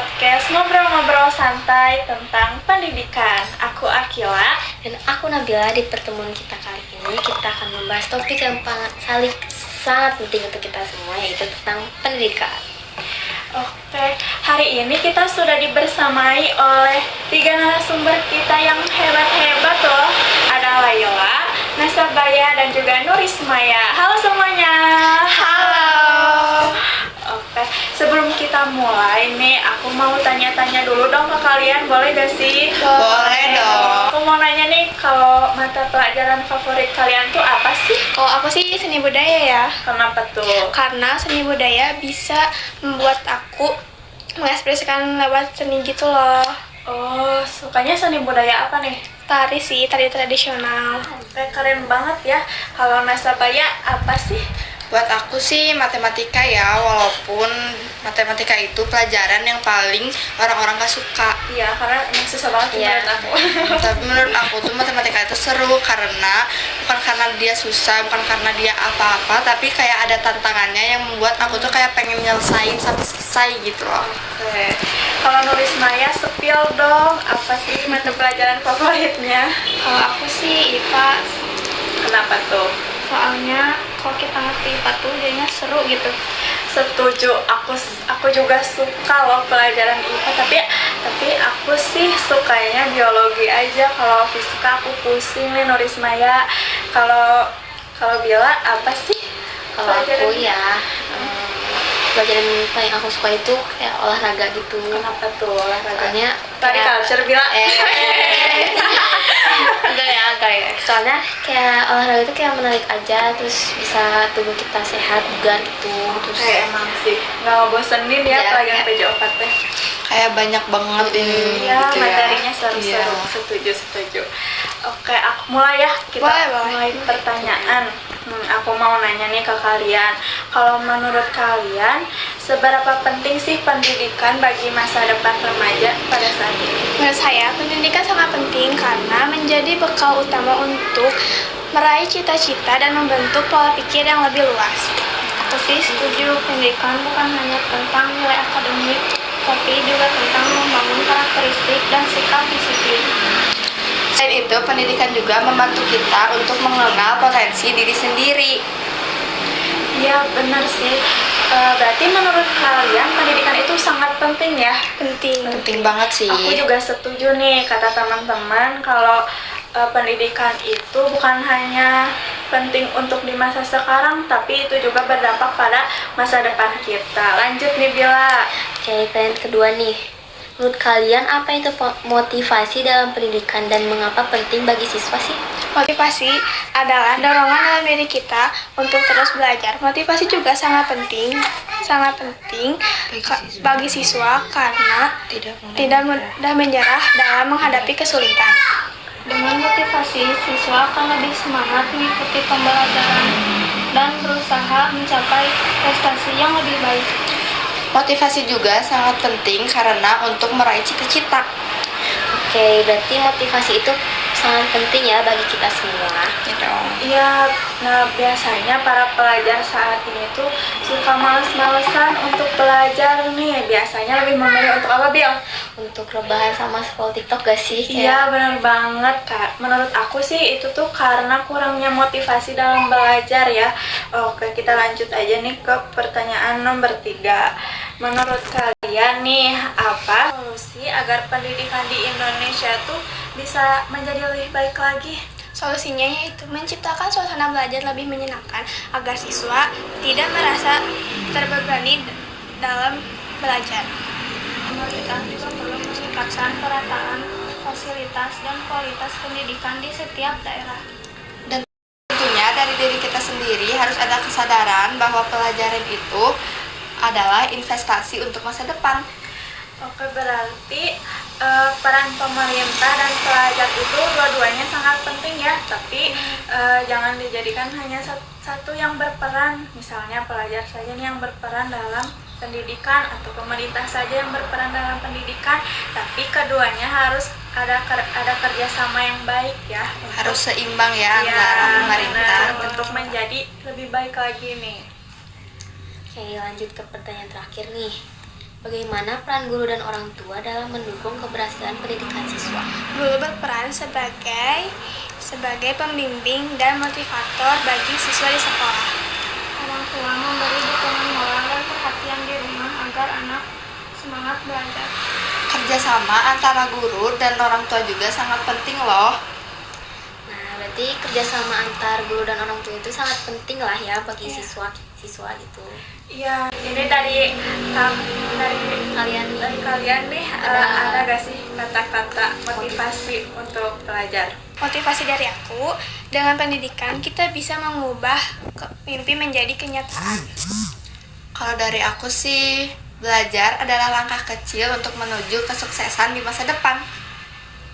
podcast ngobrol-ngobrol santai tentang pendidikan. Aku Akila. Dan aku Nabila. Di pertemuan kita kali ini kita akan membahas topik yang sangat penting untuk kita semua, yaitu tentang pendidikan. Oke, hari ini kita sudah dibersamai oleh 3 narasumber kita yang hebat-hebat loh. Ada Laila, Nasabaya, dan juga Nurismaya. Halo semuanya. Halo. Oke, sebelum kita mulai nih, aku mau tanya-tanya dulu dong ke kalian, boleh gak sih? Boleh dong. Aku mau nanya nih, kalau mata pelajaran favorit kalian tuh apa sih? Oh, aku sih seni budaya ya. Kenapa tuh? Karena seni budaya bisa membuat aku mengekspresikan lewat seni gitu loh. Oh, sukanya seni budaya apa nih? Tari sih, tari tradisional. Oke, keren banget ya. Kalau Nasabaya apa sih? Buat aku sih matematika ya, walaupun matematika itu pelajaran yang paling orang-orang gak suka. Iya, karena emang susah banget sih Iya. menurut aku. Tapi menurut aku tuh matematika itu seru karena bukan karena dia susah, bukan karena dia apa-apa, tapi kayak ada tantangannya yang membuat aku tuh kayak pengen nyelesain sampai selesai gitu loh. Oke, kalau Nurismaya spill dong, apa sih mata pelajaran favoritnya? Kalau aku sih IPA, Kenapa tuh? soalnya kalau kita ngerti IPA tuh jadinya seru gitu. Setuju, aku juga suka loh pelajaran IPA, tapi aku sih sukanya biologi aja. Kalau fisika aku pusing nih. Nurismaya, kalau Bila apa sih? Kalau aku ya, pelajaran paling aku suka itu kayak olahraga gitu. Kenapa tuh olahraganya? Soalnya Tadi culture Bila. enggak ya. Soalnya kayak olahraga itu kayak menarik aja, terus bisa tubuh kita sehat, bugar gitu. Terus Emang sih nggak ngebosenin ya Iya, pelajaran iya. PJ4 teh. Kayak banyak banget ini Iya, gitu ya. materinya seru-seru. Iya. Setuju. Oke, aku mulai ya. Kita Boleh. mulai pertanyaan. Aku mau nanya nih ke kalian. Kalau menurut kalian, seberapa penting sih pendidikan bagi masa depan remaja pada saat ini? Menurut saya, pendidikan sangat penting karena menjadi bekal utama untuk meraih cita-cita dan membentuk pola pikir yang lebih luas. Aku sih setuju, pendidikan bukan hanya tentang nilai akademik, tapi juga tentang membangun karakteristik dan sikap disiplin. Selain itu, pendidikan juga membantu kita untuk mengenal potensi diri sendiri. Iya, benar sih. Berarti menurut kalian pendidikan itu sangat penting ya? Penting banget sih. Aku juga setuju nih kata teman-teman kalau pendidikan itu bukan hanya penting untuk di masa sekarang, tapi itu juga berdampak pada masa depan kita. Lanjut nih Bila. kayak pertanyaan kedua nih. Menurut kalian apa itu motivasi dalam pendidikan dan mengapa penting bagi siswa sih? Motivasi adalah dorongan dalam diri kita untuk terus belajar. Motivasi juga sangat penting bagi siswa karena tidak mudah menyerah dalam menghadapi kesulitan. Dengan motivasi, siswa akan lebih semangat mengikuti pembelajaran dan berusaha mencapai prestasi yang lebih baik. Motivasi juga sangat penting karena untuk meraih cita-cita. Oke, berarti motivasi itu sangat penting ya bagi kita semua. Iya, nah biasanya para pelajar saat ini tuh suka males-malesan untuk belajar nih. Biasanya lebih memilih untuk apa, Bil? Untuk rebahan sama scroll TikTok gak sih? Iya, benar banget, Kak. Menurut aku sih itu tuh karena kurangnya motivasi dalam belajar ya. Oke, kita lanjut aja nih ke pertanyaan nomor 3. Menurut kalian nih, apa solusi agar pendidikan di Indonesia tuh bisa menjadi lebih baik lagi? Solusinya yaitu menciptakan suasana belajar lebih menyenangkan agar siswa tidak merasa terbebani dalam belajar. Pemerintah juga perlu meningkatkan perataan fasilitas dan kualitas pendidikan di setiap daerah. Tentunya dari diri kita sendiri harus ada kesadaran bahwa pelajaran itu adalah investasi untuk masa depan. Oke, berarti peran pemerintah dan pelajar itu dua-duanya sangat penting ya, tapi jangan dijadikan hanya satu yang berperan. Misalnya pelajar saja nih yang berperan dalam pendidikan atau pemerintah saja yang berperan dalam pendidikan, tapi keduanya harus ada kerjasama yang baik ya. Harus seimbang ya antara pemerintah benar, untuk menjadi lebih baik lagi nih. Oke, lanjut ke pertanyaan terakhir nih. Bagaimana peran guru dan orang tua dalam mendukung keberhasilan pendidikan siswa? Guru berperan sebagai pembimbing dan motivator bagi siswa di sekolah. Orang tua memberi dukungan moral dan perhatian di rumah agar anak semangat belajar. Kerjasama antara guru dan orang tua juga sangat penting loh. Nah, berarti kerjasama antar guru dan orang tua itu sangat penting lah ya bagi siswa gitu. Iya, ini dari kalian nih ada gak sih kata-kata motivasi untuk pelajar? Motivasi dari aku, dengan pendidikan kita bisa mengubah mimpi menjadi kenyataan. Kalau dari aku sih, belajar adalah langkah kecil untuk menuju kesuksesan di masa depan.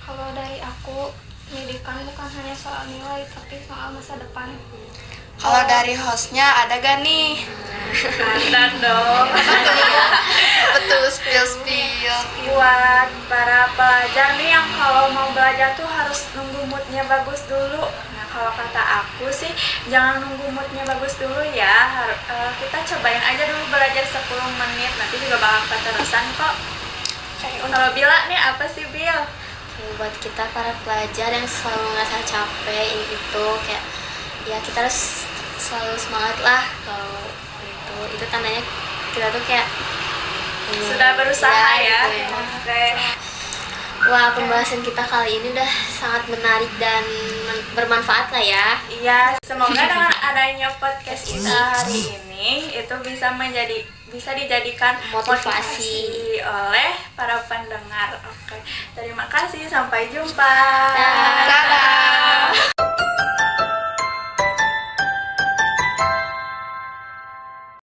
Kalau dari aku, pendidikan bukan hanya soal nilai, tapi soal masa depan. Kalau dari hostnya ada gak nih? Ada dong. Betul, spill. Buat para pelajar nih yang kalau mau belajar tuh harus nunggu moodnya bagus dulu. Nah, kalau kata aku sih jangan nunggu moodnya bagus dulu ya. Kita cobain aja dulu belajar 10 menit, nanti juga bakal keterusan kok. Kalau Bila nih apa sih Bil? Buat kita para pelajar yang selalu ngerasa capek ini itu kayak ya kita harus selalu semangat lah. Kalau itu tandanya kita tuh kayak Sudah berusaha ya. gitu. Oke. Wah, pembahasan kita kali ini udah sangat menarik dan bermanfaat lah ya. Iya, semoga dengan adanya podcast kita hari ini itu bisa dijadikan Motivasi. oleh para pendengar. Oke. Terima kasih, sampai jumpa. Dah.